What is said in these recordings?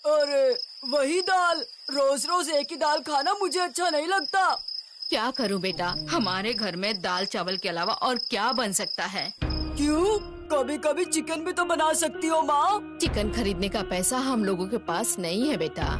अरे वही दाल, रोज रोज एक ही दाल खाना मुझे अच्छा नहीं लगता। क्या करूं बेटा, हमारे घर में दाल चावल के अलावा और क्या बन सकता है? क्यों? कभी कभी चिकन भी तो बना सकती हो माँ। चिकन खरीदने का पैसा हम लोगों के पास नहीं है बेटा।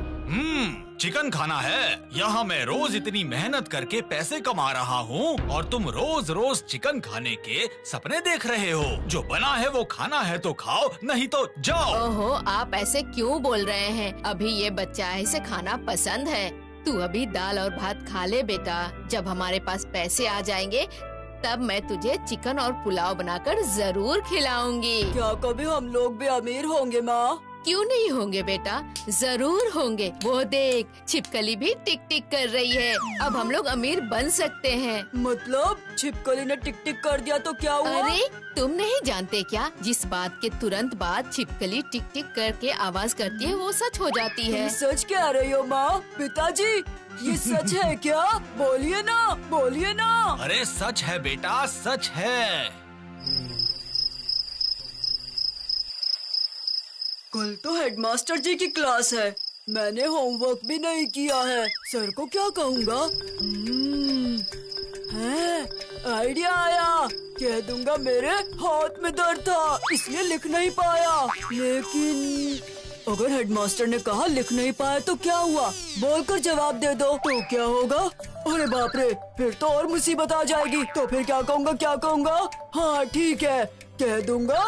चिकन खाना है। यहाँ मैं रोज इतनी मेहनत करके पैसे कमा रहा हूँ और तुम रोज रोज चिकन खाने के सपने देख रहे हो। जो बना है वो खाना है तो खाओ, नहीं तो जाओ। ओहो, आप ऐसे क्यों बोल रहे हैं? अभी ये बच्चा है, इसे खाना पसंद है। तू अभी दाल और भात खा ले बेटा। जब हमारे पास पैसे आ जाएंगे तब मैं तुझे चिकन और पुलाव बनाकर जरूर खिलाऊंगी। क्या कभी हम लोग भी अमीर होंगे माँ? क्यों नहीं होंगे बेटा, जरूर होंगे। वो देख, छिपकली भी टिक टिक कर रही है। अब हम लोग अमीर बन सकते हैं। मतलब छिपकली ने टिक टिक कर दिया तो क्या हुआ? अरे तुम नहीं जानते क्या? जिस बात के तुरंत बाद छिपकली टिक टिक करके आवाज करती है वो सच हो जाती है। तुम सच कह रही हो माँ? पिताजी ये सच है क्या? बोलिए ना, बोलिए ना। अरे सच है बेटा, सच है। कल तो हेडमास्टर जी की क्लास है, मैंने होमवर्क भी नहीं किया है। सर को क्या कहूँगा? आइडिया आया, कह दूंगा मेरे हाथ में दर्द था इसलिए लिख नहीं पाया। लेकिन अगर हेडमास्टर ने कहा लिख नहीं पाया तो क्या हुआ? बोलकर जवाब दे दो तो क्या होगा? अरे बाप रे, फिर तो और मुसीबत आ जाएगी। तो फिर क्या कहूँगा? हाँ ठीक है, कह दूंगा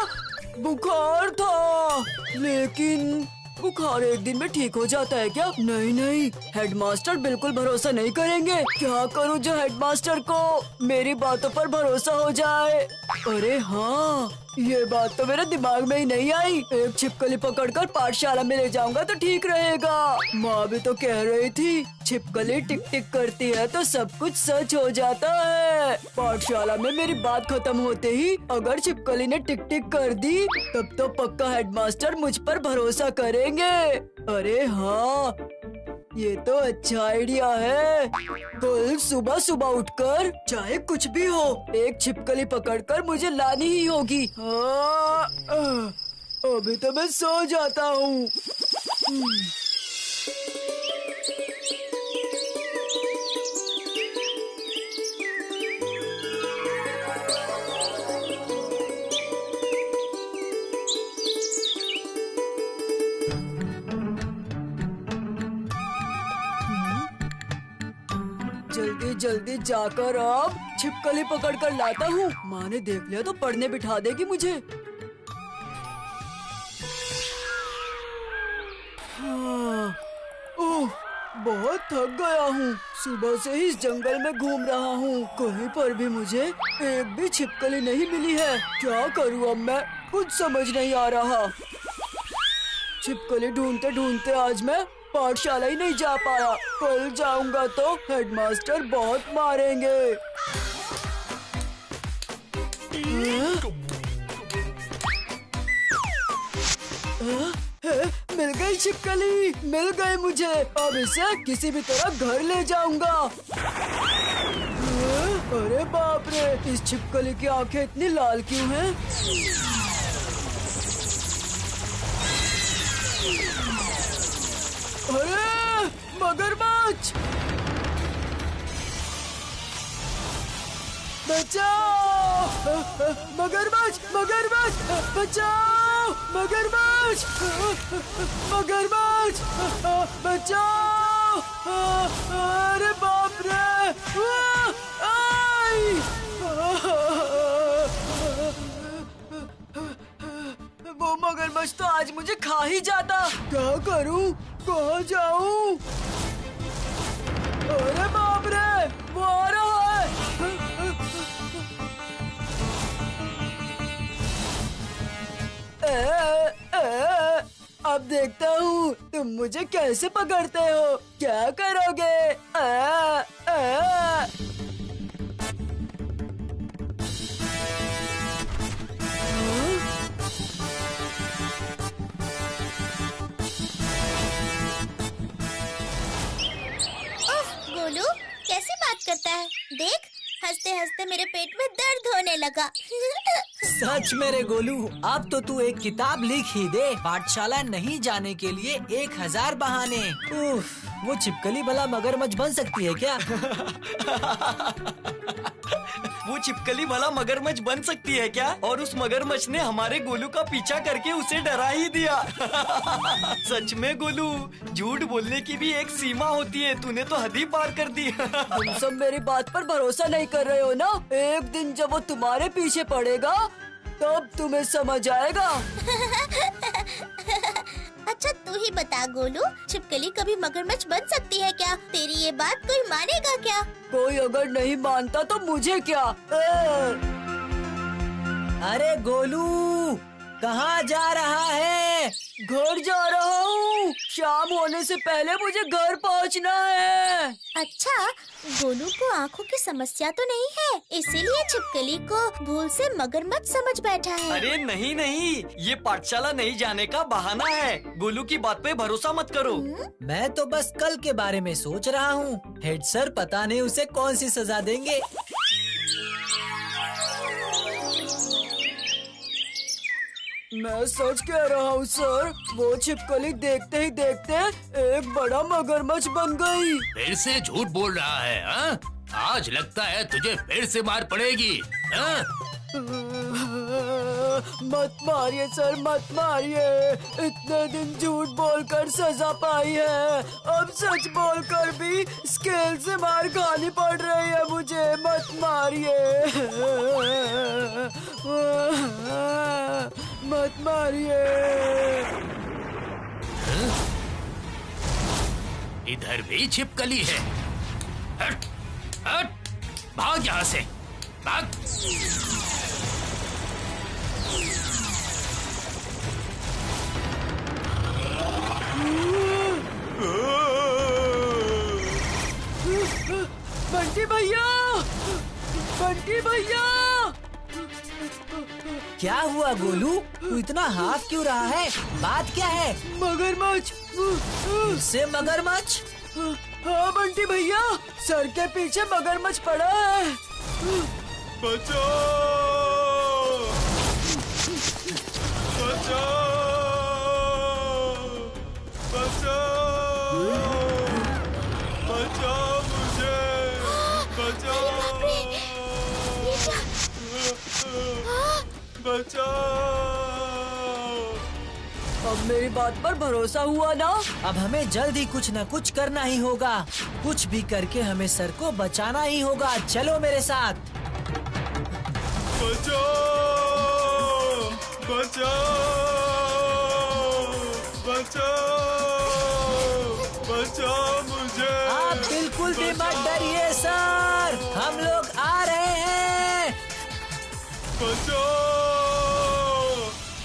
बुखार था। लेकिन बुखार एक दिन में ठीक हो जाता है क्या? नहीं, हेडमास्टर बिल्कुल भरोसा नहीं करेंगे। क्या करूं जो हेडमास्टर को मेरी बातों पर भरोसा हो जाए? अरे हाँ, ये बात तो मेरे दिमाग में ही नहीं आई। एक छिपकली पकड़कर पाठशाला में ले जाऊंगा तो ठीक रहेगा। माँ भी तो कह रही थी छिपकली टिक टिक करती है तो सब कुछ सच हो जाता है। पाठशाला में मेरी बात खत्म होते ही अगर छिपकली ने टिक टिक कर दी तब तो पक्का हेडमास्टर मुझ पर भरोसा करेंगे। अरे हाँ, ये तो अच्छा आइडिया है। कल सुबह सुबह उठकर चाहे कुछ भी हो एक छिपकली पकड़कर मुझे लानी ही होगी। अभी तो मैं सो जाता हूँ। जल्दी जाकर अब छिपकली पकड़ कर लाता हूँ। माँ ने देख लिया तो पढ़ने बिठा देगी मुझे। हाँ, ओह, बहुत थक गया हूँ। सुबह से ही इस जंगल में घूम रहा हूँ, कहीं पर भी मुझे एक भी छिपकली नहीं मिली है। क्या करूँ अब मैं, कुछ समझ नहीं आ रहा। छिपकली ढूंढते ढूंढते आज मैं पाठशाला ही नहीं जा पाया। कल जाऊंगा तो हेडमास्टर बहुत मारेंगे। मिल गई छिपकली, मिल गई मुझे। अब इसे किसी भी तरह घर ले जाऊंगा। अरे बाप रे, इस छिपकली की आंखें इतनी लाल क्यों हैं? अरे मगरमच्छ, बचाओ! मगरमच्छ, बचाओ! मगरमच्छ, बचाओ! अरे बाप रे! वो मगरमच्छ तो आज मुझे खा ही जाता। क्या करूं, कहाँ जाऊं? अरे बाप रे, वो आ रहा है। अब देखता हूँ तुम मुझे कैसे पकड़ते हो। क्या करोगे? गोलू कैसे बात करता है, देख हंसते हंसते मेरे पेट में दर्द होने लगा। सच मेरे गोलू, अब तो तू एक किताब लिख ही दे। पाठशाला नहीं जाने के लिए 1000 बहाने। उफ, वो छिपकली भला मगरमच्छ बन सकती है क्या? वो छिपकली भला मगरमच्छ बन सकती है क्या? और उस मगरमच्छ ने हमारे गोलू का पीछा करके उसे डरा ही दिया। सच में गोलू, झूठ बोलने की भी एक सीमा होती है। तूने तो हद ही पार कर दी। तुम सब मेरी बात पर भरोसा नहीं कर रहे हो ना? एक दिन जब वो तुम्हारे पीछे पड़ेगा तब तुम्हें समझ आएगा। अच्छा तू ही बता गोलू, छिपकली कभी मगरमच्छ बन सकती है क्या? तेरी ये बात कोई मानेगा क्या? कोई अगर नहीं मानता तो मुझे क्या? अरे गोलू, कहाँ जा रहा है? घर जा रहा हूँ। शाम होने से पहले मुझे घर पहुँचना है। अच्छा, गोलू को आँखों की समस्या तो नहीं है, इसीलिए छिपकली को भूल से मगरमच्छ समझ बैठा है। अरे नहीं नहीं, ये पाठशाला नहीं जाने का बहाना है। गोलू की बात पे भरोसा मत करो। मैं तो बस कल के बारे में सोच रहा हूँ। हेड सर पता नहीं उसे कौन सी सजा देंगे। मैं सच कह रहा हूँ सर, वो छिपकली देखते ही देखते एक बड़ा मगरमच्छ बन गई। फिर से झूठ बोल रहा है हा? आज लगता है तुझे फिर से मार पड़ेगी हा? मत मारिए सर, मत मारिए। इतने दिन झूठ बोलकर सजा पाई है, अब सच बोलकर भी स्केल से मार खानी पड़ रही है मुझे। मत मारिए, मत मारिए। इधर भी छिपकली है। हट, हट, भाग यहाँ से, भाग। बंटी भैया, बंटी भैया। क्या हुआ गोलू, तू इतना हाफ क्यों रहा है? बात क्या है? मगरमच्छ। फिर से मगरमच्छ? हाँ बंटी भैया, सर के पीछे मगरमच्छ पड़ा है। बचाओ, बचाओ, बचाओ, बचाओ मुझे, बचाओ, बचाओ। अब मेरी बात पर भरोसा हुआ ना? अब हमें जल्द ही कुछ न कुछ करना ही होगा। कुछ भी करके हमें सर को बचाना ही होगा। चलो मेरे साथ। बचाओ, बचाओ, बचाओ, बचाओ मुझे। आप बिल्कुल भी मत डरिए सर, हम लोग आ रहे हैं। बचाओ,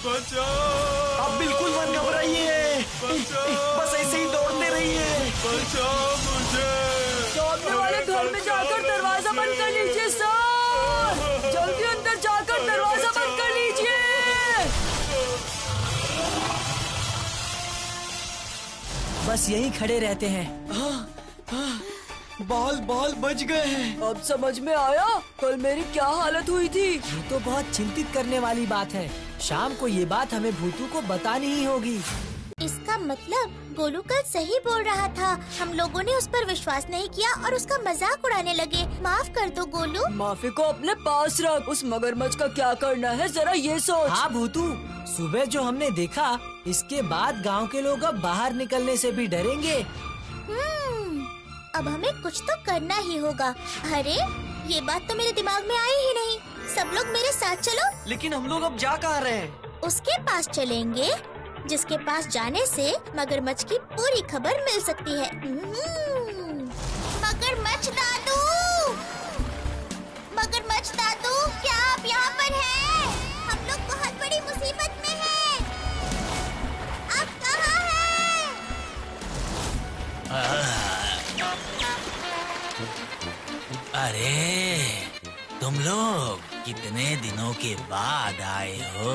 बचाओ। आप बिल्कुल मत घबराइए, बस ऐसे ही दौड़ते रहिए। बचाओ मुझे। सामने वाले घर में जाकर दरवाजा बंद कर लीजिए सर। जल्दी अंदर जाकर दरवाजा बंद कर लीजिए। बस यहीं खड़े रहते हैं। बाल बच गए हैं। अब समझ में आया कल मेरी क्या हालत हुई थी। ये तो बहुत चिंतित करने वाली बात है। शाम को ये बात हमें भूतू को बतानी ही होगी। इसका मतलब गोलू कल सही बोल रहा था। हम लोगों ने उस पर विश्वास नहीं किया और उसका मजाक उड़ाने लगे। माफ कर दो गोलू। माफी को अपने पास रख। उस मगरमच्छ का क्या करना है जरा ये सोच। हाँ भूतू, सुबह जो हमने देखा, इसके बाद गांव के लोग अब बाहर निकलने से भी डरेंगे। अब हमें कुछ तो करना ही होगा। अरे ये बात तो मेरे दिमाग में आई ही नहीं। सब लोग मेरे साथ चलो। लेकिन हम लोग अब जा कहाँ रहे हैं? उसके पास चलेंगे जिसके पास जाने से मगरमच्छ की पूरी खबर मिल सकती है। मगरमच्छ दादू, मगरमच्छ दादू, क्या आप यहाँ पर हैं? हम लोग बहुत बड़ी मुसीबत में हैं। आप कहाँ हैं? अरे तुम लोग कितने दिनों के बाद आए हो?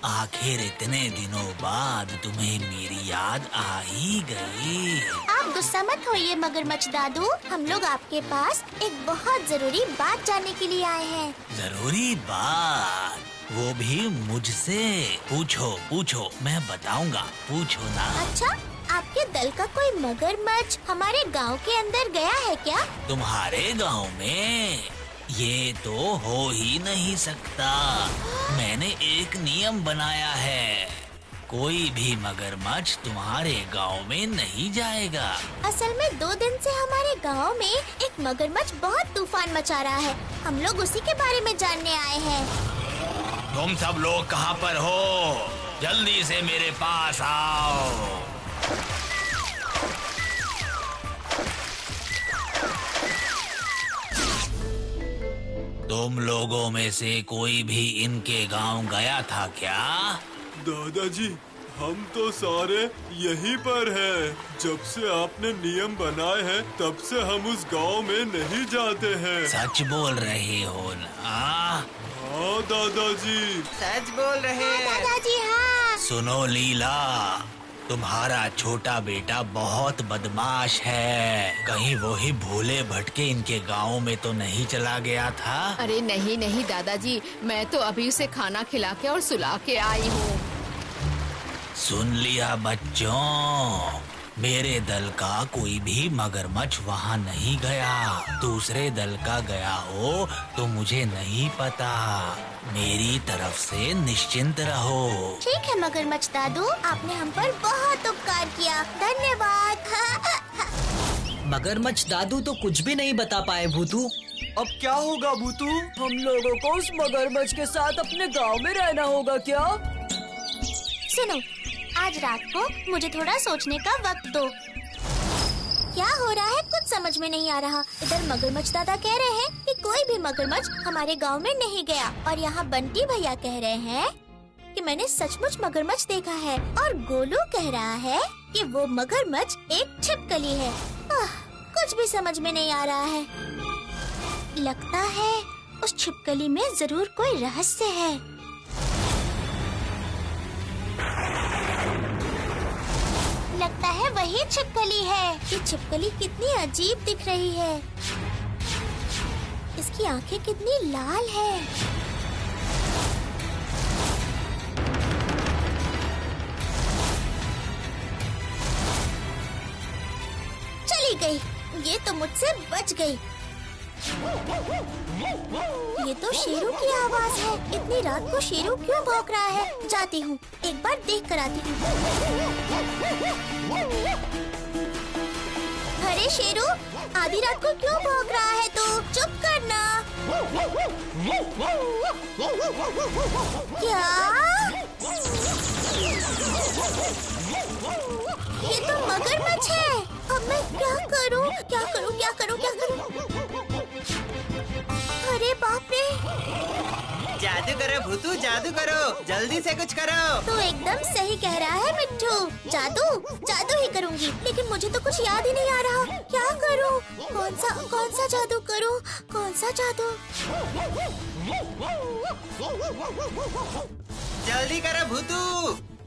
आखिर इतने दिनों बाद तुम्हें मेरी याद आ ही गई। आप गुस्सा मत होइए मगरमच्छ दादू, हम लोग आपके पास एक बहुत जरूरी बात जानने के लिए आए हैं। जरूरी बात? वो भी मुझसे? पूछो पूछो, मैं बताऊंगा, पूछो ना। अच्छा, आपके दल का कोई मगरमच्छ हमारे गांव के अंदर गया है क्या? तुम्हारे गांव में? ये तो हो ही नहीं सकता। मैंने एक नियम बनाया है, कोई भी मगरमच्छ तुम्हारे गांव में नहीं जाएगा। असल में 2 दिन से हमारे गांव में एक मगरमच्छ बहुत तूफान मचा रहा है, हम लोग उसी के बारे में जानने आए हैं। तुम सब लोग कहाँ पर हो? जल्दी से मेरे पास आओ। तुम लोगों में से कोई भी इनके गांव गया था क्या? दादाजी, हम तो सारे यहीं पर हैं। जब से आपने नियम बनाए हैं तब से हम उस गांव में नहीं जाते हैं। सच बोल रहे हो ना? हाँ दादाजी। सच बोल रहे हैं। दादाजी हाँ। सुनो लीला, तुम्हारा छोटा बेटा बहुत बदमाश है। कहीं वो ही भूले भटके इनके गांव में तो नहीं चला गया था? अरे नहीं नहीं दादाजी, मैं तो अभी उसे खाना खिला के और सुला के आई हूँ। सुन लिया बच्चों, मेरे दल का कोई भी मगरमच्छ वहाँ नहीं गया। दूसरे दल का गया हो तो मुझे नहीं पता। मेरी तरफ से निश्चिंत रहो। ठीक है मगरमच्छ दादू, आपने हम पर बहुत उपकार किया, धन्यवाद। मगरमच्छ दादू तो कुछ भी नहीं बता पाए भूतू। अब क्या होगा भूतू? हम लोगों को उस मगरमच्छ के साथ अपने गांव में रहना होगा क्या? सुनो, आज रात को मुझे थोड़ा सोचने का वक्त दो। क्या हो रहा है कुछ समझ में नहीं आ रहा। इधर मगरमच्छ दादा कह रहे हैं कि कोई भी मगरमच्छ हमारे गांव में नहीं गया, और यहाँ बंटी भैया कह रहे हैं कि मैंने सचमुच मगरमच्छ देखा है, और गोलू कह रहा है कि वो मगरमच्छ एक छिपकली है। कुछ भी समझ में नहीं आ रहा है। लगता है उस छिपकली में जरूर कोई रहस्य है। लगता है वही छिपकली है। ये छिपकली कितनी अजीब दिख रही है। इसकी आंखें कितनी लाल है। चली गई, ये तो मुझसे बच गई। ये तो शेरू की आवाज है। इतनी रात को शेरू क्यों भौंक रहा है? जाती हूँ, एक बार देख कर आती हूँ। अरे शेरू, आधी रात को क्यों भौंक रहा है तू? चुप करना। क्या? ये तो मगरमच्छ है। अब मैं क्या करूँ? क्या करूँ? क्या करूँ? क्या करूँ? अरे बाप रे! जादू करो भूतू, जादू करो, जल्दी से कुछ करो। तो एकदम सही कह रहा है मिट्ठू। जादू जादू ही करूँगी, लेकिन मुझे तो कुछ याद ही नहीं आ रहा। क्या करूँ? कौन सा जादू करूँ? कौन सा जादू? जल्दी करो भूतू।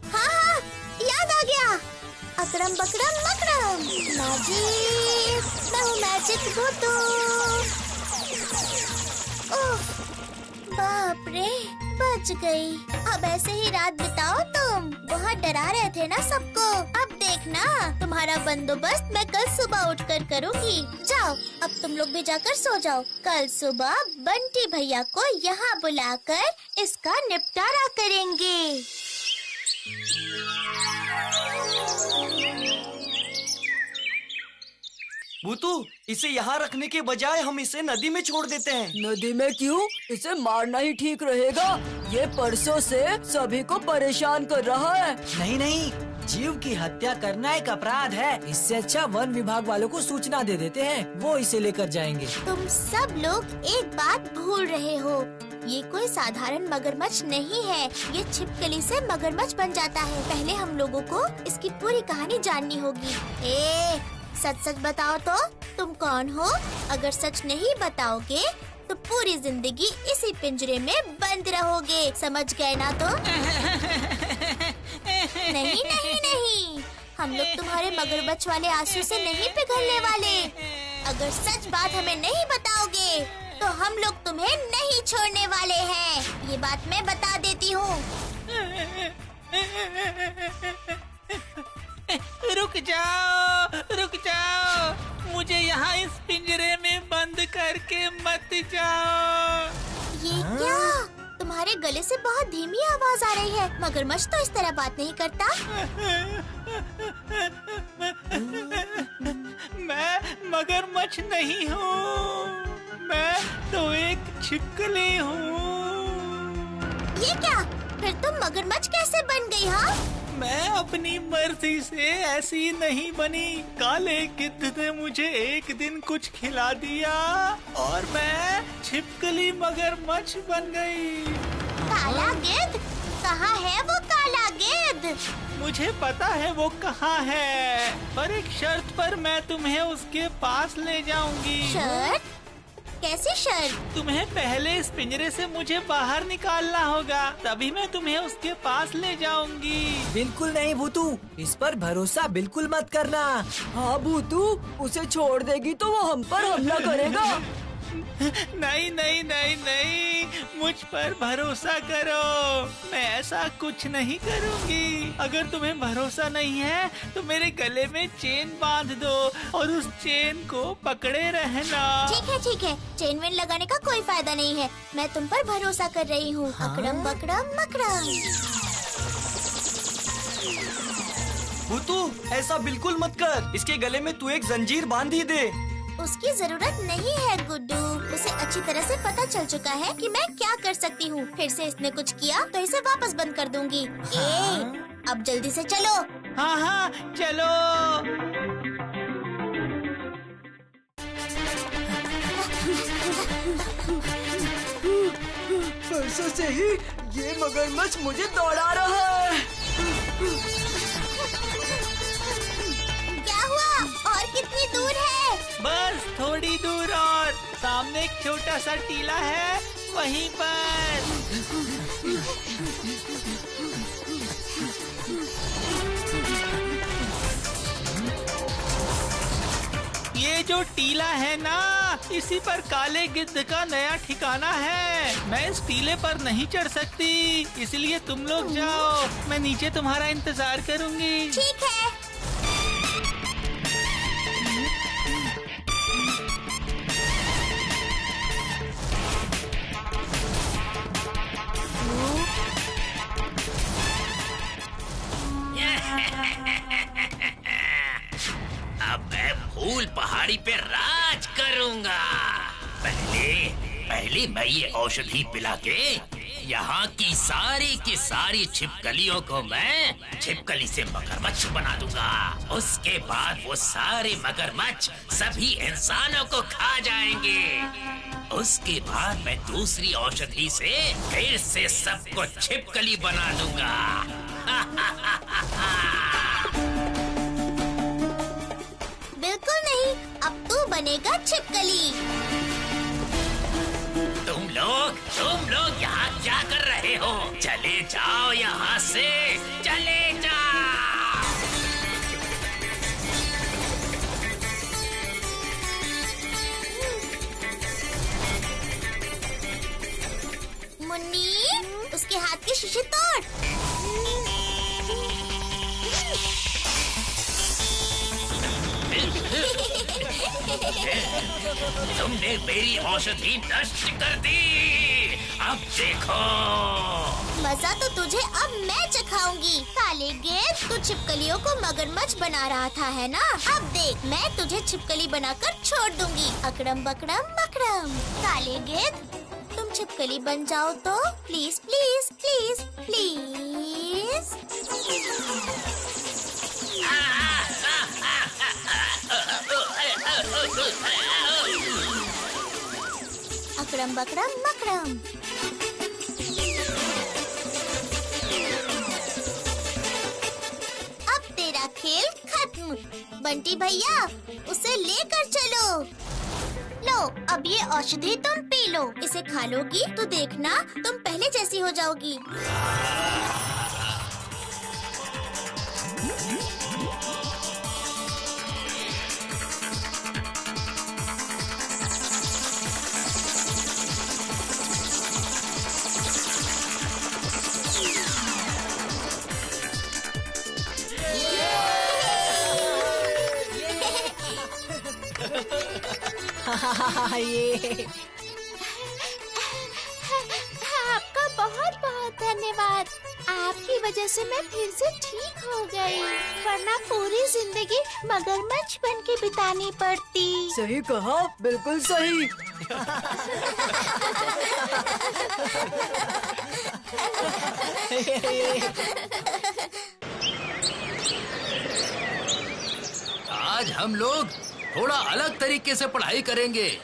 हाँ, याद आ गया। अकड़म बकड़म मकड़म, मैजिक, मैं हूँ मैजिक भूतू। ओह, बाप रे, बच गई। अब ऐसे ही रात बिताओ तुम। बहुत डरा रहे थे ना सबको। अब देखना, तुम्हारा बंदोबस्त मैं कल सुबह उठकर करूँगी। जाओ, अब तुम लोग भी जाकर सो जाओ। कल सुबह बंटी भैया को यहाँ बुलाकर इसका निपटारा करेंगे। भूतू, इसे यहाँ रखने के बजाय हम इसे नदी में छोड़ देते हैं। नदी में क्यों? इसे मारना ही ठीक रहेगा। ये परसों से सभी को परेशान कर रहा है। नहीं नहीं, जीव की हत्या करना एक अपराध है। इससे अच्छा वन विभाग वालों को सूचना दे देते हैं, वो इसे लेकर जाएंगे। तुम सब लोग एक बात भूल रहे हो। ये कोई साधारण मगरमच्छ नहीं है। ये छिपकली से मगरमच्छ बन जाता है। पहले हम लोगों को इसकी पूरी कहानी जाननी होगी। सच सच बताओ तो, तुम कौन हो? अगर सच नहीं बताओगे तो पूरी जिंदगी इसी पिंजरे में बंद रहोगे। समझ गए ना? तो नहीं नहीं नहीं, हम लोग तुम्हारे मगरमच्छ वाले आंसू से नहीं पिघलने वाले। अगर सच बात हमें नहीं बताओगे तो हम लोग तुम्हें नहीं छोड़ने वाले हैं। ये बात मैं बता देती हूँ। रुक जाओ, मुझे यहाँ इस पिंजरे में बंद करके मत जाओ। ये क्या? तुम्हारे गले से बहुत धीमी आवाज आ रही है। मगरमच्छ तो इस तरह बात नहीं करता। मैं मगरमच्छ नहीं हूँ, मैं तो एक छिपकली हूँ। ये क्या? फिर तुम मगरमच्छ कैसे बन गई? हाँ, मैं अपनी मर्जी से ऐसी नहीं बनी। काले गिद्ध ने मुझे एक दिन कुछ खिला दिया और मैं छिपकली मगरमच्छ बन गई। काला गिद्ध? कहाँ है वो काला गिद्ध? मुझे पता है वो कहाँ है, पर एक शर्त पर मैं तुम्हें उसके पास ले जाऊंगी। शर्त? कैसी शर्त? तुम्हें पहले इस पिंजरे से मुझे बाहर निकालना होगा, तभी मैं तुम्हें उसके पास ले जाऊंगी। बिल्कुल नहीं भूतू, इस पर भरोसा बिल्कुल मत करना। हाँ भूतू, उसे छोड़ देगी तो वो हम पर हमला करेगा। नहीं नहीं नहीं नहीं, मुझ पर भरोसा करो, मैं ऐसा कुछ नहीं करूंगी। अगर तुम्हें भरोसा नहीं है तो मेरे गले में चेन बांध दो और उस चेन को पकड़े रहना। ठीक है, चेन वेन लगाने का कोई फायदा नहीं है। मैं तुम पर भरोसा कर रही हूँ। हाँ? अकड़म बकड़म मकड़म। भूतू, ऐसा बिल्कुल मत कर। इसके गले में तू एक जंजीर बांध ही दे। उसकी जरूरत नहीं है गुड्डू। उसे अच्छी तरह से पता चल चुका है कि मैं क्या कर सकती हूँ। फिर से इसने कुछ किया तो इसे वापस बंद कर दूंगी। अब जल्दी से चलो। हाँ, चलो। परसों से ही ये मगरमच्छ मुझे दौड़ा रहा है। क्या हुआ? और कितनी दूर है? बस थोड़ी दूर और सामने एक छोटा सा टीला है, वहीं पर। ये जो टीला है ना, इसी पर काले गिद्ध का नया ठिकाना है। मैं इस टीले पर नहीं चढ़ सकती, इसलिए तुम लोग जाओ, मैं नीचे तुम्हारा इंतजार करूंगी। ठीक है। अब मैं फूल पहाड़ी पे राज करूंगा। पहले मैं ये औषधि पिला के यहाँ की सारी छिपकलियों को मैं छिपकली से मगरमच्छ बना दूंगा। उसके बाद वो सारे मगरमच्छ सभी इंसानों को खा जाएंगे। उसके बाद मैं दूसरी औषधि से फिर से सबको छिपकली बना दूंगा। बिल्कुल नहीं, अब तू बनेगा छिपकली। तुम लोग यहाँ क्या कर रहे हो? चले जाओ यहाँ से, चले जाओ। मुन्नी, उसके हाथ के शीशे तोड़। तुमने मेरी औषधि नष्ट कर दी। अब देखो, मजा तो तुझे अब मैं चखाऊंगी। काले गिद्ध, तू छिपकलियों को मगरमच्छ बना रहा था है ना? अब देख, मैं तुझे छिपकली बनाकर छोड़ दूंगी। अकड़म बकड़म मकड़म। काले गिद्ध, तुम छिपकली बन जाओ तो प्लीज प्लीज प्लीज प्लीज। अकड़म बकड़म मकड़म। अब तेरा खेल खत्म। बंटी भैया, उसे लेकर चलो। लो, अब ये औषधि तुम पी लो। इसे खा लोगी तो देखना तुम पहले जैसी हो जाओगी। ये आपका बहुत बहुत धन्यवाद। आपकी वजह से मैं फिर से ठीक हो गई, वरना पूरी जिंदगी मगरमच्छ बन के बितानी पड़ती। सही कहा, बिल्कुल सही। आज हम लोग थोड़ा अलग तरीके से पढ़ाई करेंगे।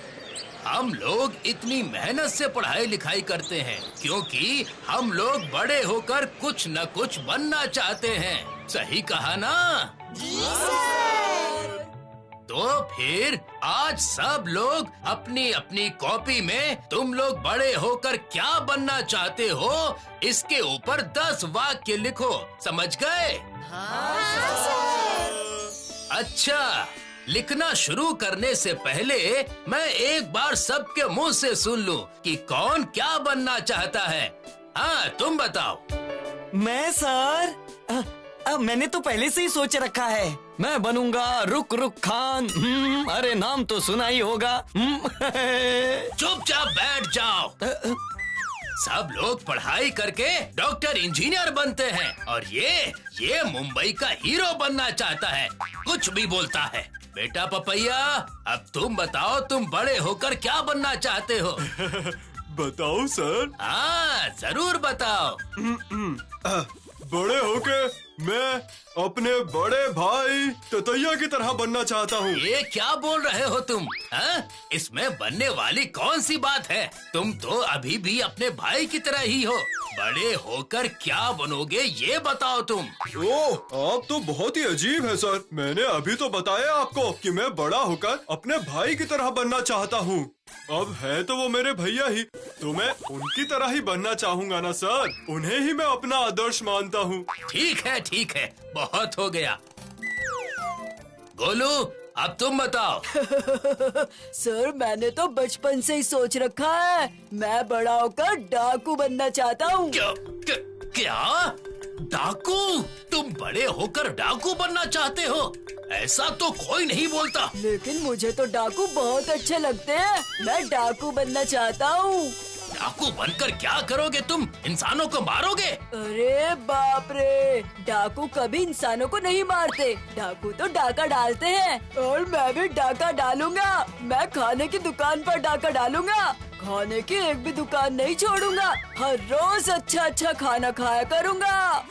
हम लोग इतनी मेहनत से पढ़ाई लिखाई करते हैं क्योंकि हम लोग बड़े होकर कुछ न कुछ बनना चाहते हैं। सही कहा ना? जी सर। तो फिर आज सब लोग अपनी अपनी कॉपी में तुम लोग बड़े होकर क्या बनना चाहते हो इसके ऊपर 10 वाक्य लिखो। समझ गए? हाँ सर। अच्छा, लिखना शुरू करने से पहले मैं एक बार सबके मुंह से सुन लूं कि कौन क्या बनना चाहता है। हाँ, तुम बताओ। मैं सर, मैंने तो पहले से ही सोच रखा है। मैं बनूंगा रुक रुक खान। अरे नाम तो सुना ही होगा। चुपचाप बैठ जाओ। सब लोग पढ़ाई करके डॉक्टर इंजीनियर बनते हैं और ये मुंबई का हीरो बनना चाहता है, कुछ भी बोलता है। बेटा पपैया, अब तुम बताओ, तुम बड़े होकर क्या बनना चाहते हो? बताओ सर। हाँ, जरूर बताओ। बड़े होके मैं अपने बड़े भाई ततैया की तरह बनना चाहता हूँ। ये क्या बोल रहे हो तुम? हाँ? इसमें बनने वाली कौन सी बात है? तुम तो अभी भी अपने भाई की तरह ही हो। बड़े होकर क्या बनोगे ये बताओ तुम। ओह, आप तो बहुत ही अजीब है सर। मैंने अभी तो बताया आपको कि मैं बड़ा होकर अपने भाई की तरह बनना चाहता हूँ। अब है तो वो मेरे भैया ही, तो मैं उनकी तरह ही बनना चाहूँगा ना सर। उन्हें ही मैं अपना आदर्श मानता हूँ। ठीक है, बहुत हो गया। गोलू, अब तुम बताओ। सर, मैंने तो बचपन से ही सोच रखा है, मैं बड़ा होकर डाकू बनना चाहता हूँ। क्या? डाकू? तुम बड़े होकर डाकू बनना चाहते हो? ऐसा तो कोई नहीं बोलता। लेकिन मुझे तो डाकू बहुत अच्छे लगते हैं। मैं डाकू बनना चाहता हूँ। डाकू बनकर क्या करोगे तुम? इंसानों को मारोगे? अरे बाप रे, डाकू कभी इंसानों को नहीं मारते। डाकू तो डाका डालते हैं और मैं भी डाका डालूंगा। मैं खाने की दुकान पर डाका डालूंगा। खाने की एक भी दुकान नहीं छोड़ूंगा। हर रोज अच्छा खाना खाया करूंगा।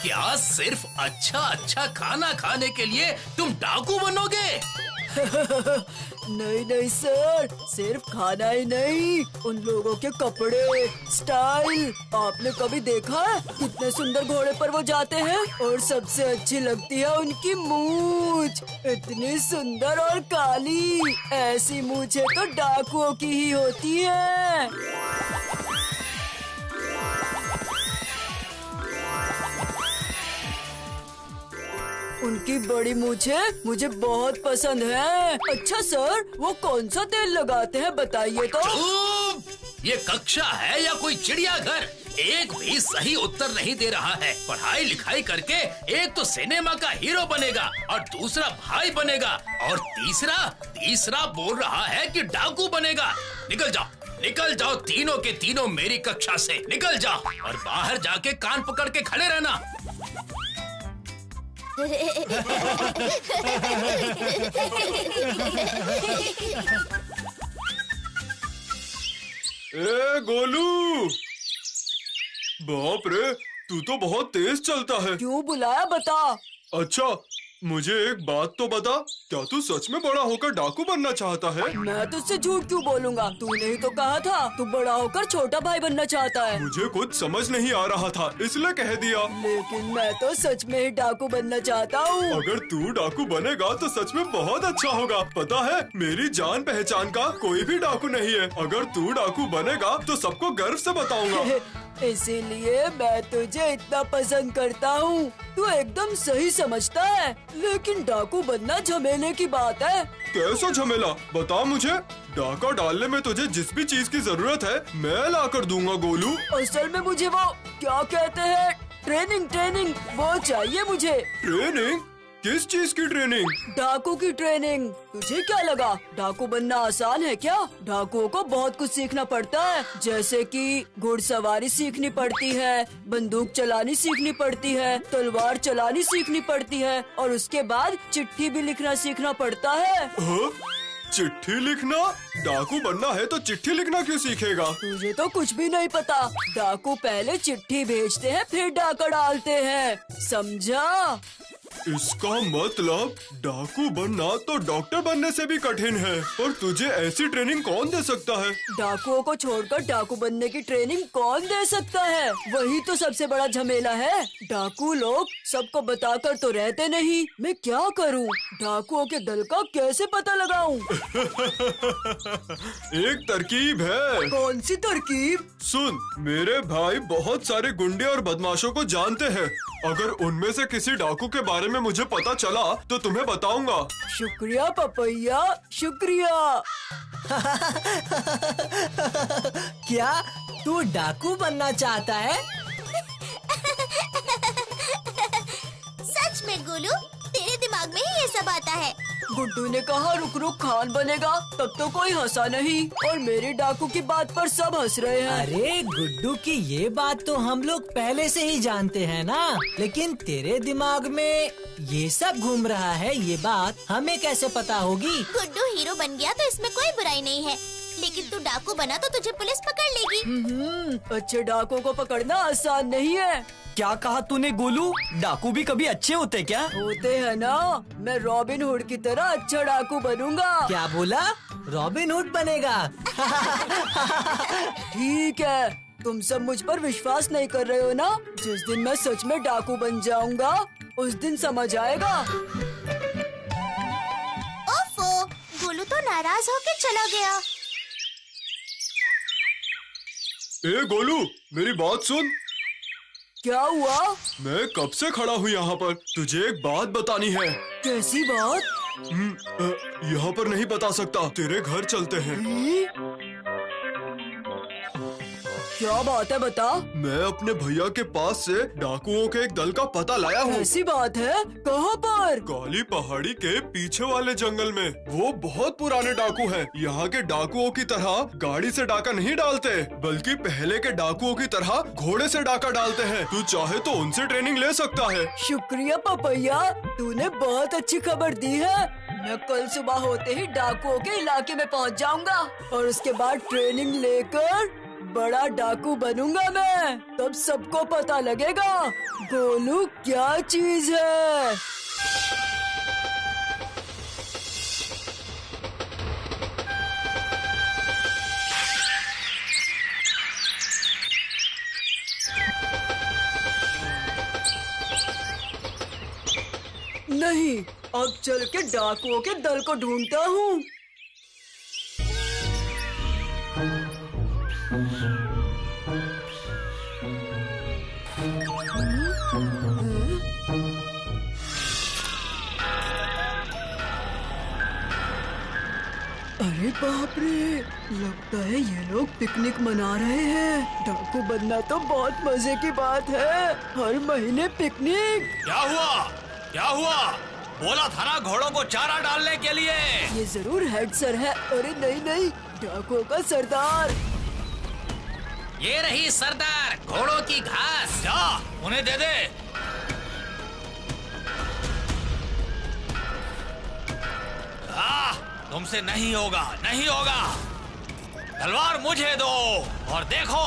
क्या सिर्फ अच्छा खाना खाने के लिए तुम डाकू बनोगे? नहीं सर, सिर्फ खाना ही नहीं, उन लोगों के कपड़े, स्टाइल। आपने कभी देखा है कितने सुंदर घोड़े पर वो जाते हैं? और सबसे अच्छी लगती है उनकी मूंछ, इतनी सुंदर और काली। ऐसी मूंछें तो डाकुओं की ही होती है। उनकी बड़ी मूंछें मुझे बहुत पसंद है। अच्छा सर, वो कौन सा तेल लगाते हैं बताइए तो। चुप! ये कक्षा है या कोई चिड़ियाघर? एक भी सही उत्तर नहीं दे रहा है। पढ़ाई लिखाई करके एक तो सिनेमा का हीरो बनेगा और दूसरा भाई बनेगा और तीसरा बोल रहा है कि डाकू बनेगा। निकल जाओ तीनों के तीनों मेरी कक्षा से। निकल जाओ और बाहर जाके कान पकड़ के खड़े रहना। ए गोलू, बाप रे, तू तो बहुत तेज चलता है। क्यों बुलाया बता। अच्छा, मुझे एक बात तो बता, क्या तू सच में बड़ा होकर डाकू बनना चाहता है? मैं तुझसे झूठ क्यों बोलूंगा? तूने ही तो कहा था तू बड़ा होकर छोटा भाई बनना चाहता है। मुझे कुछ समझ नहीं आ रहा था, इसलिए कह दिया। लेकिन मैं तो सच में ही डाकू बनना चाहता हूँ। अगर तू डाकू बनेगा तो सच में बहुत अच्छा होगा। पता है, मेरी जान पहचान का कोई भी डाकू नहीं है। अगर तू डाकू बनेगा तो सबको गर्व से बताऊंगा। इसीलिए मैं तुझे इतना पसंद करता हूँ। तू एकदम सही समझता है, लेकिन डाकू बनना झमेले की बात है। कैसा झमेला? बता मुझे। डाका डालने में तुझे जिस भी चीज की जरूरत है मैं ला कर दूंगा गोलू। असल में मुझे वो क्या कहते हैं, ट्रेनिंग वो चाहिए मुझे। ट्रेनिंग? किस चीज की ट्रेनिंग? डाकू की ट्रेनिंग। तुझे क्या लगा डाकू बनना आसान है क्या? डाकुओं को बहुत कुछ सीखना पड़ता है, जैसे कि घुड़सवारी सीखनी पड़ती है, बंदूक चलानी सीखनी पड़ती है, तलवार चलानी सीखनी पड़ती है और उसके बाद चिट्ठी भी लिखना सीखना पड़ता है। हाँ? चिट्ठी लिखना? डाकू बनना है तो चिट्ठी लिखना क्यों सीखेगा? तुझे तो कुछ भी नहीं पता। डाकू पहले चिट्ठी भेजते हैं फिर डाका डालते हैं, समझा? इसका मतलब डाकू बनना तो डॉक्टर बनने से भी कठिन है, और तुझे ऐसी ट्रेनिंग कौन दे सकता है? डाकुओं को छोड़कर डाकू बनने की ट्रेनिंग कौन दे सकता है? वही तो सबसे बड़ा झमेला है। डाकू लोग सबको बताकर तो रहते नहीं। मैं क्या करूं? डाकुओं के दल का कैसे पता लगाऊं? एक तरकीब है। कौन सी तरकीब? सुन, मेरे भाई बहुत सारे गुंडे और बदमाशों को जानते हैं। अगर उनमें से किसी डाकू के बारे में मुझे पता चला तो तुम्हें बताऊंगा। शुक्रिया पपैया, शुक्रिया। क्या तू डाकू बनना चाहता है? सच में गोलू, तेरे दिमाग में ही ये सब आता है? गुड्डू ने कहा रुक रुक खान बनेगा, तब तो कोई हंसा नहीं, और मेरी डाकू की बात पर सब हंस रहे हैं। अरे गुड्डू की ये बात तो हम लोग पहले से ही जानते हैं ना, लेकिन तेरे दिमाग में ये सब घूम रहा है, ये बात हमें कैसे पता होगी? गुड्डू हीरो बन गया तो इसमें कोई बुराई नहीं है, लेकिन तू डाकू बना तो तुझे पुलिस पकड़ लेगी। अच्छे डाकुओं को पकड़ना आसान नहीं है। क्या कहा तूने गोलू? डाकू भी कभी अच्छे होते क्या? होते हैं ना। मैं रॉबिन हुड की तरह अच्छा डाकू बनूंगा। क्या बोला? रॉबिन हुड बनेगा? ठीक है, तुम सब मुझ पर विश्वास नहीं कर रहे हो ना? जिस दिन मैं सच में डाकू बन जाऊंगा उस दिन समझ आएगा। ओफो, गोलू तो नाराज होके चला गया। ए गोलू, मेरी बात सुन। क्या हुआ? मैं कब से खड़ा हूँ यहाँ पर, तुझे एक बात बतानी है। कैसी बात? यहाँ पर नहीं बता सकता, तेरे घर चलते हैं। क्या बात है, बता। मैं अपने भैया के पास से डाकुओं के एक दल का पता लाया हूँ। ऐसी बात है? कहाँ पर? काली पहाड़ी के पीछे वाले जंगल में। वो बहुत पुराने डाकू हैं। यहाँ के डाकुओं की तरह गाड़ी से डाका नहीं डालते, बल्कि पहले के डाकुओं की तरह घोड़े से डाका डालते हैं। तू चाहे तो उनसे ट्रेनिंग ले सकता है। शुक्रिया पपैया, तूने बहुत अच्छी खबर दी है। मैं कल सुबह होते ही डाकुओं के इलाके में पहुँच जाऊंगा और उसके बाद ट्रेनिंग लेकर बड़ा डाकू बनूंगा मैं। तब सबको पता लगेगा गोलू क्या चीज है। नहीं, अब चल के डाकुओं के दल को ढूंढता हूँ। अरे बाप रे, लगता है ये लोग पिकनिक मना रहे हैं। डाकू बनना तो बहुत मजे की बात है, हर महीने पिकनिक। क्या हुआ? क्या हुआ? बोला था ना घोड़ों को चारा डालने के लिए। ये जरूर हेड सर है। अरे नहीं नहीं, डाकुओं का सरदार। ये रही सरदार, घोड़ों की घास। जा, उन्हें दे दे। तुमसे नहीं होगा, नहीं होगा। तलवार मुझे दो और देखो।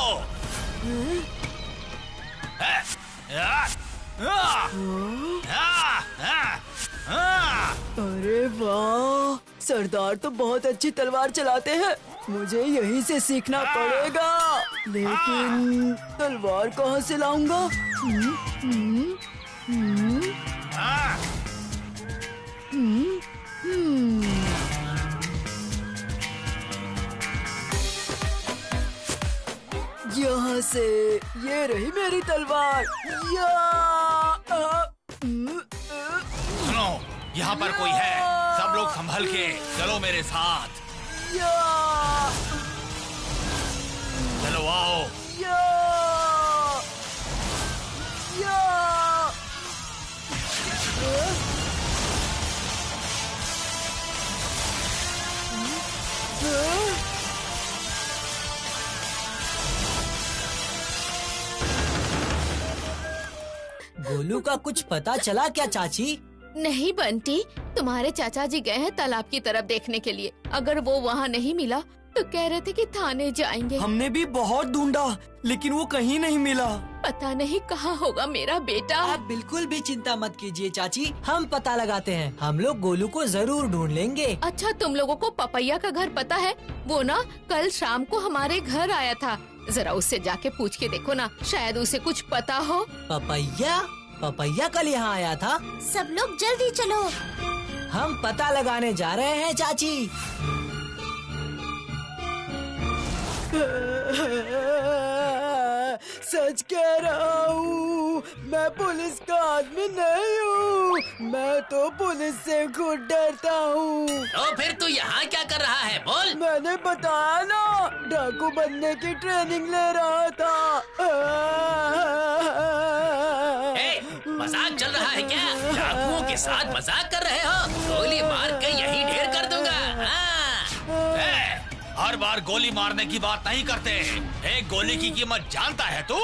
अरे वाह, सरदार तो बहुत अच्छी तलवार चलाते हैं। मुझे यहीं से सीखना पड़ेगा, लेकिन तलवार कहाँ से लाऊंगा? यहाँ से। ये रही मेरी तलवार। सुनो, यहाँ पर कोई है। सब लोग संभल के चलो मेरे साथ। या चलो आओ। या या गोलू का कुछ पता चला क्या चाची? नहीं बंटी, तुम्हारे चाचा जी गए हैं तालाब की तरफ देखने के लिए। अगर वो वहाँ नहीं मिला तो कह रहे थे कि थाने जाएंगे। हमने भी बहुत ढूंढा लेकिन वो कहीं नहीं मिला। पता नहीं कहाँ होगा मेरा बेटा। आप बिल्कुल भी चिंता मत कीजिए चाची, हम पता लगाते हैं। हम लोग गोलू को जरूर ढूंढ लेंगे। अच्छा, तुम लोगों को पपैया का घर पता है? वो ना कल शाम को हमारे घर आया था। जरा उससे जाके पूछ के देखो ना, शायद उसे कुछ पता हो। पपैया? पपैया कल यहाँ आया था? सब लोग जल्दी चलो। हम पता लगाने जा रहे हैं चाची। सच कह रहा हूँ, मैं पुलिस का आदमी नहीं हूँ। मैं तो पुलिस से खुद डरता हूँ। तो फिर तू यहाँ क्या कर रहा है, बोल। मैंने बताया ना, डाकू बनने की ट्रेनिंग ले रहा था। मजाक चल रहा है क्या? डाकुओं के साथ मजाक कर रहे हो? गोली मार के यही ढेर कर दूंगा। हर बार गोली मारने की बात नहीं करते। एक गोली की कीमत जानता है तू?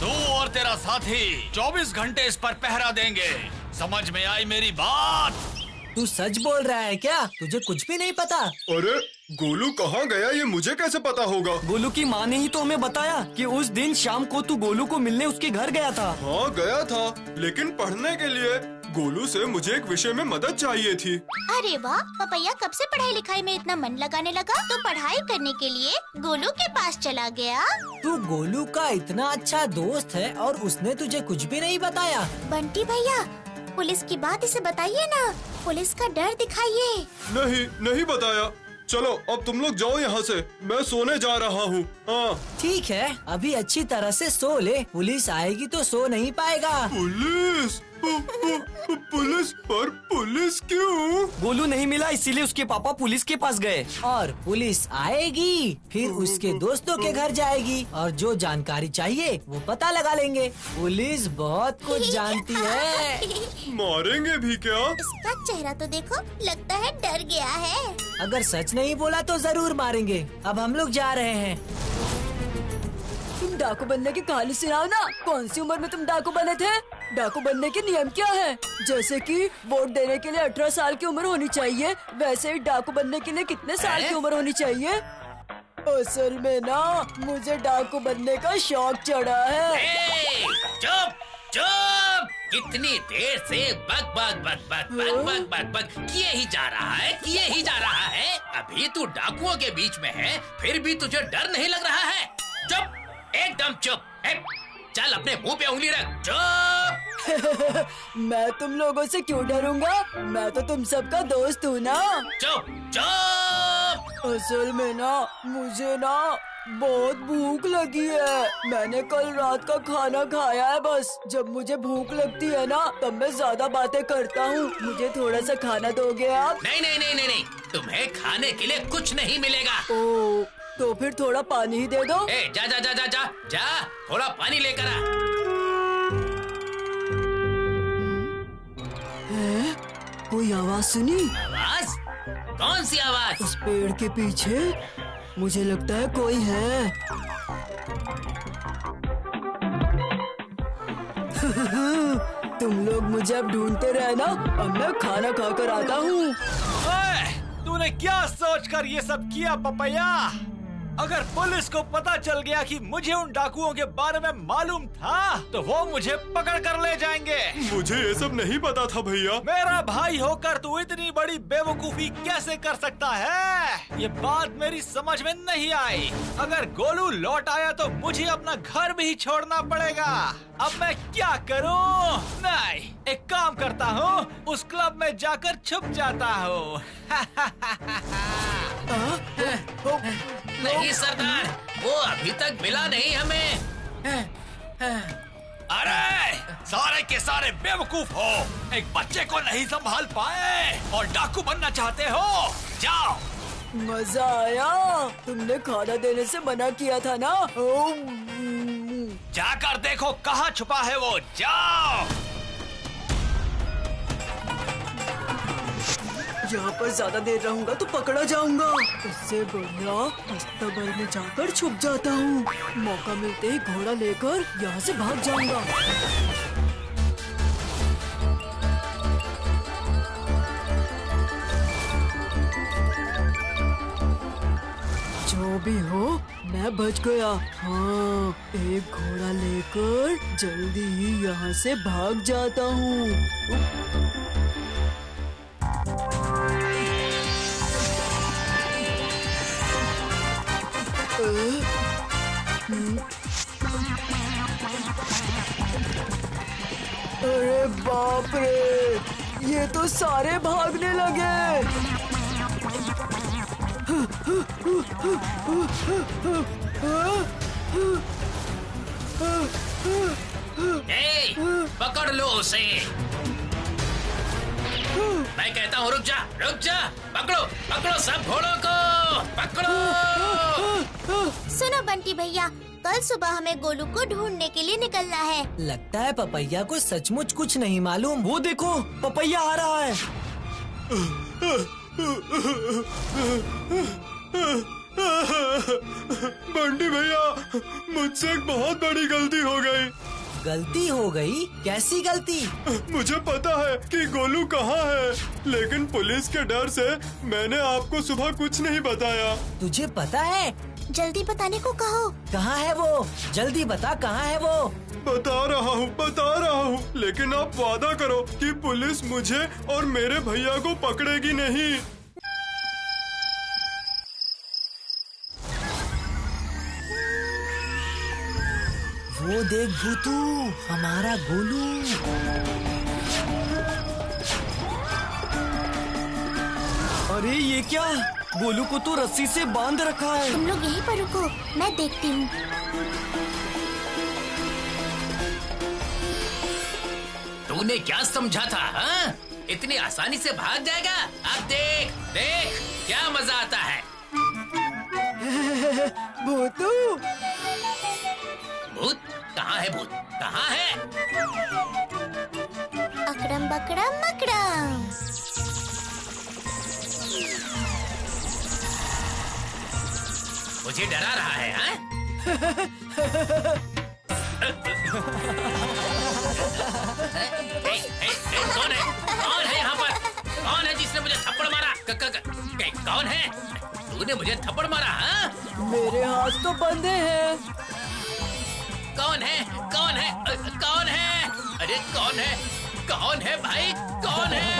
तू और तेरा साथी 24 घंटे इस पर पहरा देंगे। समझ में आई मेरी बात? तू सच बोल रहा है क्या? तुझे कुछ भी नहीं पता? अरे गोलू कहाँ गया, ये मुझे कैसे पता होगा? गोलू की माँ ने ही तो हमें बताया कि उस दिन शाम को तू गोलू को मिलने उसके घर गया था। हाँ गया था, लेकिन पढ़ने के लिए। गोलू से मुझे एक विषय में मदद चाहिए थी। अरे वाह, पपैया कब से पढ़ाई लिखाई में इतना मन लगाने लगा तो पढ़ाई करने के लिए गोलू के पास चला गया। तू गोलू का इतना अच्छा दोस्त है और उसने तुझे कुछ भी नहीं बताया? बंटी भैया, पुलिस की बात इसे बताइए ना, पुलिस का डर दिखाइए। नहीं नहीं बताया। चलो अब तुम लोग जाओ यहाँ से, मैं सोने जा रहा हूँ। हाँ ठीक है, अभी अच्छी तरह से सो ले, पुलिस आएगी तो सो नहीं पाएगा। पुलिस? पुलिस? पर पुलिस क्यों? गोलू नहीं मिला इसीलिए उसके पापा पुलिस के पास गए। और पुलिस आएगी, फिर उसके दोस्तों के घर जाएगी और जो जानकारी चाहिए वो पता लगा लेंगे। पुलिस बहुत कुछ जानती है। मारेंगे भी क्या? इसका चेहरा तो देखो, लगता है डर गया है। अगर सच नहीं बोला तो जरूर मारेंगे। अब हम लोग जा रहे हैं। तुम डाकू बनने की कहानी सुनाओ ना। कौन सी उम्र में तुम डाकू बने थे? डाकू बनने के नियम क्या है? जैसे कि वोट देने के लिए 18 साल की उम्र होनी चाहिए, वैसे ही डाकू बनने के लिए कितने साल की उम्र होनी चाहिए? असल में ना मुझे डाकू बनने का शौक चढ़ा है। चुप चुप! कितनी देर से बक बक बक बक बक बक बक बक किए ही जा रहा है, किए ही जा रहा है। अभी तू डाकुओं के बीच में है, फिर भी तुझे डर नहीं लग रहा है? चुप, एकदम चुप। चल अपने मुंह पे उंगली रख। चुप। मैं तुम लोगों से क्यों डरूंगा? मैं तो तुम सबका दोस्त हूँ ना। चुप चुप। असल में ना मुझे ना बहुत भूख लगी है। मैंने कल रात का खाना खाया है बस। जब मुझे भूख लगती है ना तब मैं ज्यादा बातें करता हूँ। मुझे थोड़ा सा खाना दोगे आप? नहीं नहीं नहीं नहीं नहीं, तुम्हें खाने के लिए कुछ नहीं मिलेगा। ओ, तो फिर थोड़ा पानी ही दे दो। जा जा जा जा जा जा, थोड़ा पानी लेकर आ। कोई आवाज सुनी? आवाज? कौन सी आवाज? उस पेड़ के पीछे मुझे लगता है कोई है। तुम लोग मुझे अब ढूंढते रहना, अब मैं खाना खाकर आता हूँ। तूने क्या सोचकर ये सब किया पपैया? अगर पुलिस को पता चल गया कि मुझे उन डाकुओं के बारे में मालूम था तो वो मुझे पकड़ कर ले जाएंगे। मुझे ये सब नहीं पता था भैया। मेरा भाई होकर तू इतनी बड़ी बेवकूफी कैसे कर सकता है? ये बात मेरी समझ में नहीं आई। अगर गोलू लौट आया तो मुझे अपना घर भी छोड़ना पड़ेगा। अब मैं क्या करूं? नहीं, एक काम करता हूँ, उस क्लब में जाकर छुप जाता हूँ। नहीं सरदार, वो अभी तक मिला नहीं हमें। अरे सारे के सारे बेवकूफ हो, एक बच्चे को नहीं संभाल पाए और डाकू बनना चाहते हो? जाओ मजा आया। तुमने खाना देने से मना किया था ना। जाकर देखो कहाँ छुपा है वो, जाओ। यहाँ पर ज्यादा देर रहूंगा तो पकड़ा जाऊंगा। इससे बढ़िया अस्तबल में जाकर छुप जाता हूँ। मौका मिलते ही घोड़ा लेकर यहाँ से भाग जाऊंगा। जो भी हो, मैं बच गया। हाँ, एक घोड़ा लेकर जल्दी ही यहाँ से भाग जाता हूँ। अरे बाप रे, ये तो सारे भागने लगे। ए, पकड़ लो उसे। मैं कहता हूँ रुक जा, रुक जा। पकड़ो, पकड़ो सब घोड़ों को, पकड़ो। सुनो बंटी भैया, कल सुबह हमें गोलू को ढूंढने के लिए निकलना है। लगता है पपैया को सचमुच कुछ नहीं मालूम। वो देखो, पपैया आ रहा है। बंटी भैया, मुझसे एक बहुत बड़ी गलती हो गई। गलती हो गई? कैसी गलती? मुझे पता है कि गोलू कहाँ है, लेकिन पुलिस के डर से मैंने आपको सुबह कुछ नहीं बताया। तुझे पता है? जल्दी बताने को कहो। कहाँ है वो? जल्दी बता, कहाँ है वो? बता रहा हूँ, लेकिन आप वादा करो कि पुलिस मुझे और मेरे भैया को पकड़ेगी नहीं। वो देख भूतू, हमारा गोलू। अरे ये क्या? गोलू को तो रस्सी से बांध रखा है। तुम लोग यहीं पर रुको, मैं देखती हूँ। तूने क्या समझा था? हाँ? इतनी आसानी से भाग जाएगा? अब देख, देख क्या मजा आता है। भूतू, भूत कहाँ है? भूत कहाँ है? अकड़म बकड़म मकड़म। मुझे डरा रहा है, हाँ? कौन है? कौन है यहाँ पर? कौन है जिसने मुझे थप्पड़ मारा? कौन है? तूने मुझे थप्पड़ मारा? हाँ? मेरे हाथ तो बंधे हैं। कौन है? कौन है? कौन है? अरे कौन है? कौन है भाई? कौन है?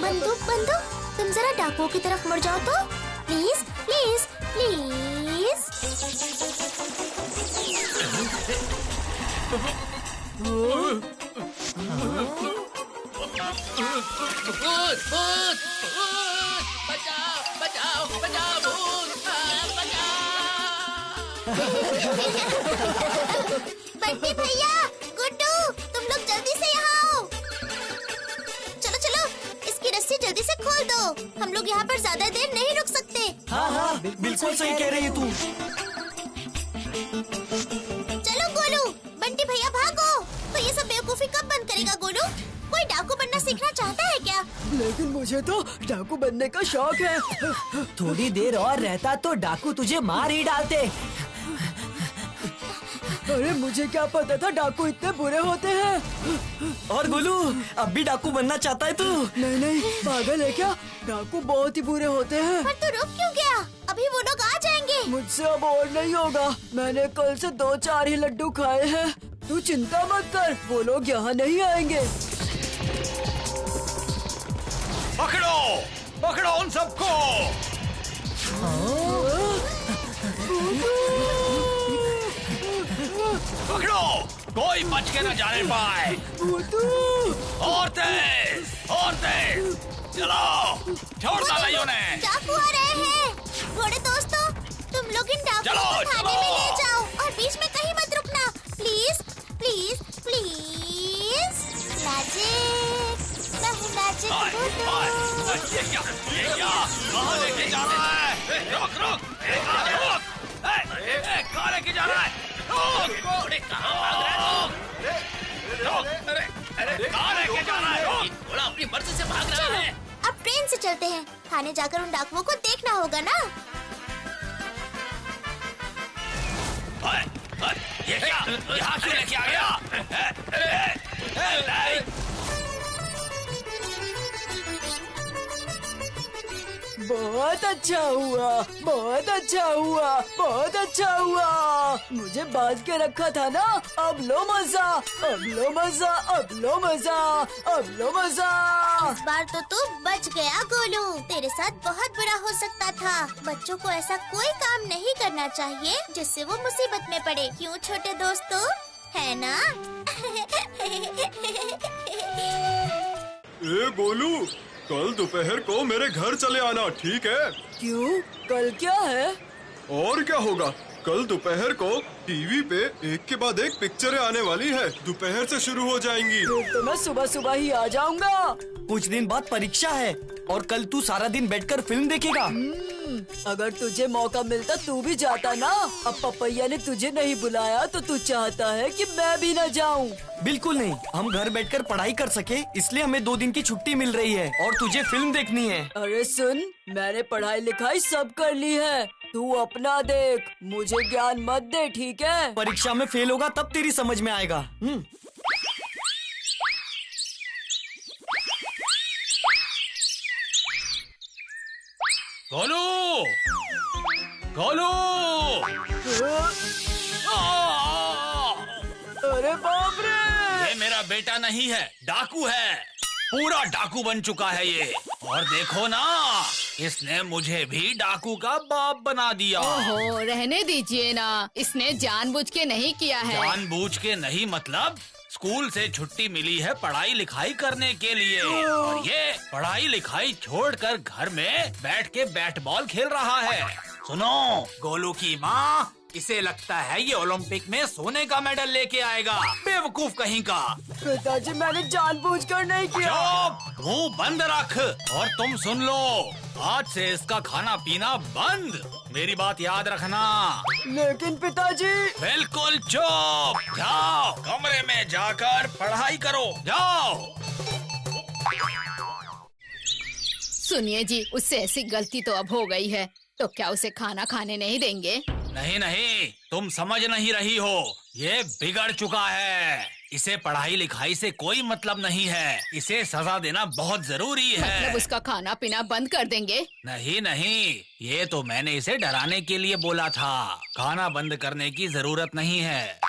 बंदूक बंदूक, तुम जरा डाकुओं की तरफ मुड़ जाओ तो। Please please please. भूत, भूत, भूत, बचाओ, बचाओ, बचाओ, भूत, बंटी भैया, गुड्डू, तुम लोग जल्दी से यहाँ आओ। चलो चलो, इसकी रस्सी जल्दी से खोल दो। हम लोग यहाँ पर ज्यादा देर नहीं रुक सकते। हाँ, बिल्कुल सही कह रही है तू। चलो गोलू, बंटी भैया भागो। तो ये सब बेवकूफी कब बंद करेगा गोलू? कोई डाकू बनना सीखना चाहता है क्या? लेकिन मुझे तो डाकू बनने का शौक है। थोड़ी देर और रहता तो डाकू तुझे मार ही डालते। अरे मुझे क्या पता था डाकू इतने बुरे होते हैं। और गोलू, अब भी डाकू बनना चाहता है तू? नहीं नहीं, पागल है क्या? डाकू बहुत ही बुरे होते हैं। पर तू रुक क्यों गया? अभी वो लोग आ जाएंगे। मुझसे अब और नहीं होगा। मैंने कल से 2-4 ही लड्डू खाए हैं। तू चिंता मत कर, वो लोग यहाँ नहीं आएंगे। पकड़ो, पकड़ो उन सबको। पकड़ो, कोई बच के न जाने पाए। और तेज, और तेज, चलो, छोड़ डाला उन्हें। डाकू आ रहे हैं। घोड़े दोस्तों, तुम लोग इन डाकू चलो, को थाने चलो। में ले जाओ और बीच में कहीं मत रुकना। Please please please. Magic, magic hi, Guddu. Hi. कहाँ लेके जा रहा है? रुक! कहाँ लेके जा रहा है? कहाँ भाग रहा है? कहाँ लेके जा रहा है? घोड़ा अपनी मर्जी से भाग रहा है। अब ट्रेन से चलते हैं। थाने जाकर उन डाकुओं को देखना होगा ना। ये क्या? यहाँ क्यों लेके आ गया? बहुत अच्छा हुआ, बहुत अच्छा हुआ, बहुत अच्छा हुआ। मुझे बाज के रखा था ना। अब लो मजा, अब लो मजा, अब लो मजा, अब लो मजा। इस बार तो तू बच गया गोलू। तेरे साथ बहुत बुरा हो सकता था। बच्चों को ऐसा कोई काम नहीं करना चाहिए जिससे वो मुसीबत में पड़े। क्यों छोटे दोस्तों, है ना? ए गोलू, कल दोपहर को मेरे घर चले आना, ठीक है? क्यों? कल क्या है? और क्या होगा, कल दोपहर को टीवी पे एक के बाद एक पिक्चरें आने वाली है। दोपहर से शुरू हो जाएंगी। फिर तो मैं सुबह सुबह ही आ जाऊंगा। कुछ दिन बाद परीक्षा है और कल तू सारा दिन बैठकर फिल्म देखेगा। अगर तुझे मौका मिलता तू भी जाता ना। अब पपैया ने तुझे नहीं बुलाया तो तू चाहता है कि मैं भी न जाऊं। बिल्कुल नहीं, हम घर बैठकर पढ़ाई कर सके इसलिए हमें 2 दिन की छुट्टी मिल रही है और तुझे फिल्म देखनी है। अरे सुन, मैंने पढ़ाई लिखाई सब कर ली है। तू अपना देख, मुझे ज्ञान मत दे, ठीक है? परीक्षा में फेल होगा तब तेरी समझ में आएगा। गोलू! गोलू! अरे बाप रे! ये मेरा बेटा नहीं है, डाकू है। पूरा डाकू बन चुका है ये। और देखो ना, इसने मुझे भी डाकू का बाप बना दिया। ओहो, रहने दीजिए ना। इसने जानबूझ के नहीं किया है। जानबूझ के नहीं मतलब? स्कूल से छुट्टी मिली है पढ़ाई लिखाई करने के लिए, और ये पढ़ाई लिखाई छोड़कर घर में बैठ के बैट बॉल खेल रहा है। सुनो, गोलू की माँ, इसे लगता है ये ओलंपिक में सोने का मेडल लेके आएगा। बेवकूफ कहीं का। पिताजी, मैंने जानबूझकर नहीं किया। चुप, मुंह बंद रख। और तुम सुन लो, आज से इसका खाना पीना बंद। मेरी बात याद रखना। लेकिन पिताजी। बिल्कुल चुप। जाओ कमरे में जाकर पढ़ाई करो, जाओ। सुनिए जी, उससे ऐसी गलती तो अब हो गई है, तो क्या उसे खाना खाने नहीं देंगे? नहीं नहीं, तुम समझ नहीं रही हो। ये बिगड़ चुका है। इसे पढ़ाई लिखाई से कोई मतलब नहीं है। इसे सजा देना बहुत जरूरी है। मतलब उसका खाना पीना बंद कर देंगे? नहीं नहीं, ये तो मैंने इसे डराने के लिए बोला था। खाना बंद करने की जरूरत नहीं है।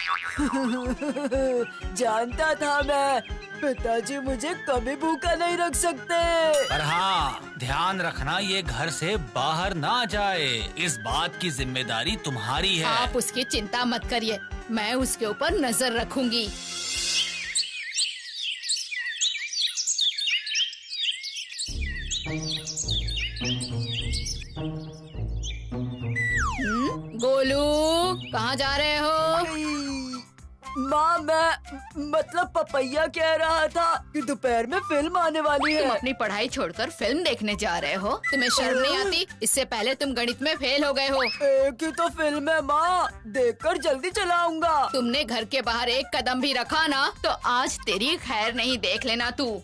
जानता था मैं, पिताजी मुझे कभी भूखा नहीं रख सकते। पर हाँ, ध्यान रखना ये घर से बाहर ना जाए। इस बात की जिम्मेदारी तुम्हारी है। आप उसकी चिंता मत करिए, मैं उसके ऊपर नजर रखूंगी। गोलू, कहाँ जा रहे हो? माँ, मैं मतलब पपैया कह रहा था कि दोपहर में फिल्म आने वाली है। तुम अपनी पढ़ाई छोड़कर फिल्म देखने जा रहे हो? तुम्हें शर्म नहीं आती? इससे पहले तुम गणित में फेल हो गए हो। एक ही तो फिल्म है माँ, देखकर जल्दी चलाऊंगा। तुमने घर के बाहर एक कदम भी रखा ना तो आज तेरी खैर नहीं, देख लेना तू।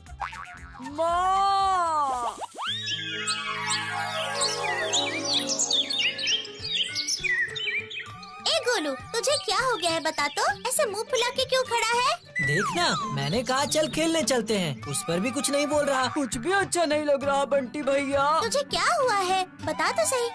माँ! गोलू, तुझे क्या हो गया है बता तो? ऐसे मुंह फुला के क्यों खड़ा है? देखना, मैंने कहा चल खेलने चलते हैं, उस पर भी कुछ नहीं बोल रहा। कुछ भी अच्छा नहीं लग रहा बंटी भैया। तुझे क्या हुआ है, बता तो सही।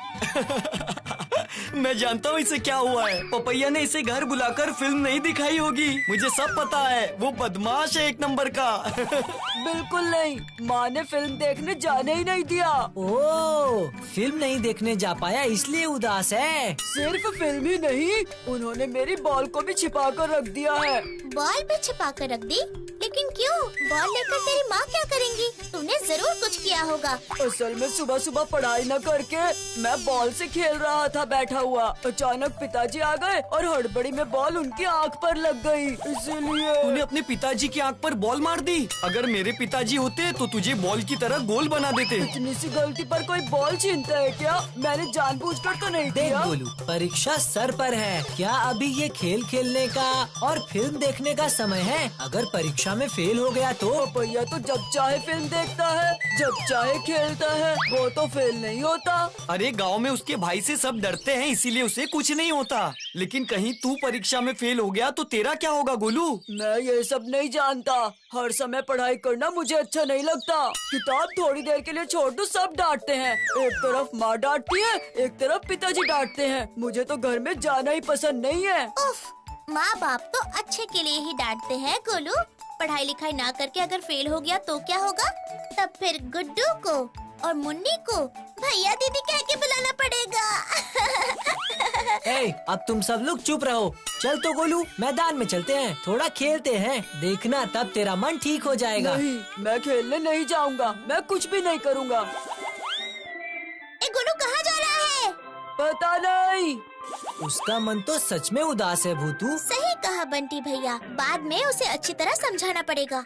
मैं जानता हूँ इसे क्या हुआ है। पपैया ने इसे घर बुलाकर फिल्म नहीं दिखाई होगी। मुझे सब पता है, वो बदमाश है 1 नंबर का। बिल्कुल नहीं, माँ ने फिल्म देखने जाने ही नहीं दिया। ओह, फिल्म नहीं देखने जा पाया इसलिए उदास है। सिर्फ फिल्म ही नहीं, उन्होंने मेरी बॉल को भी छिपा कर रख दिया है। बॉल भी छिपा कर रख दी? लेकिन क्यों? बॉल लेकर तेरी माँ क्या करेंगी? तूने जरूर कुछ किया होगा। असल में सुबह सुबह पढ़ाई न करके मैं बॉल से खेल रहा था बैठा हुआ। अचानक पिताजी आ गए और हड़बड़ी में बॉल उनकी आँख पर लग गई, इसीलिए। तूने अपने पिताजी की आँख पर बॉल मार दी। अगर मेरे पिताजी होते तो तुझे बॉल की तरह गोल बना देते। इतनी सी गलती पर कोई बॉल छीनता है क्या? मैंने जानबूझकर तो नहीं देख किया। गोलू, परीक्षा सर पर है। क्या अभी ये खेल खेलने का और फिल्म देखने का समय है? अगर परीक्षा में फेल हो गया तो? भैया तो जब चाहे फिल्म देखता है, जब चाहे खेलता है, वो तो फेल नहीं होता। अरे गांव में उसके भाई से सब डरते हैं, इसीलिए उसे कुछ नहीं होता। लेकिन कहीं तू परीक्षा में फेल हो गया तो तेरा क्या होगा गोलू? मैं ये सब नहीं जानता। हर समय पढ़ाई करना मुझे अच्छा नहीं लगता। किताब थोड़ी देर के लिए छोड़ दो, सब डांटते हैं। एक तरफ माँ डांटती है, एक तरफ पिताजी डांटते हैं। मुझे तो घर में जाना ही पसंद नहीं है। उफ, माँ बाप तो अच्छे के लिए ही डांटते हैं गोलू। पढ़ाई लिखाई ना करके अगर फेल हो गया तो क्या होगा? तब फिर गुड्डू को और मुन्नी को भैया दीदी कह के बुलाना पड़ेगा। ए, अब तुम सब लोग चुप रहो। चल तो गोलू, मैदान में चलते हैं, थोड़ा खेलते हैं। देखना तब तेरा मन ठीक हो जाएगा। नहीं, मैं खेलने नहीं जाऊंगा। मैं कुछ भी नहीं करूंगा। ए गोलू, कहाँ जा रहा है? पता नहीं। उसका मन तो सच में उदास है भूतू। सही कहा बंटी भैया, बाद में उसे अच्छी तरह समझाना पड़ेगा।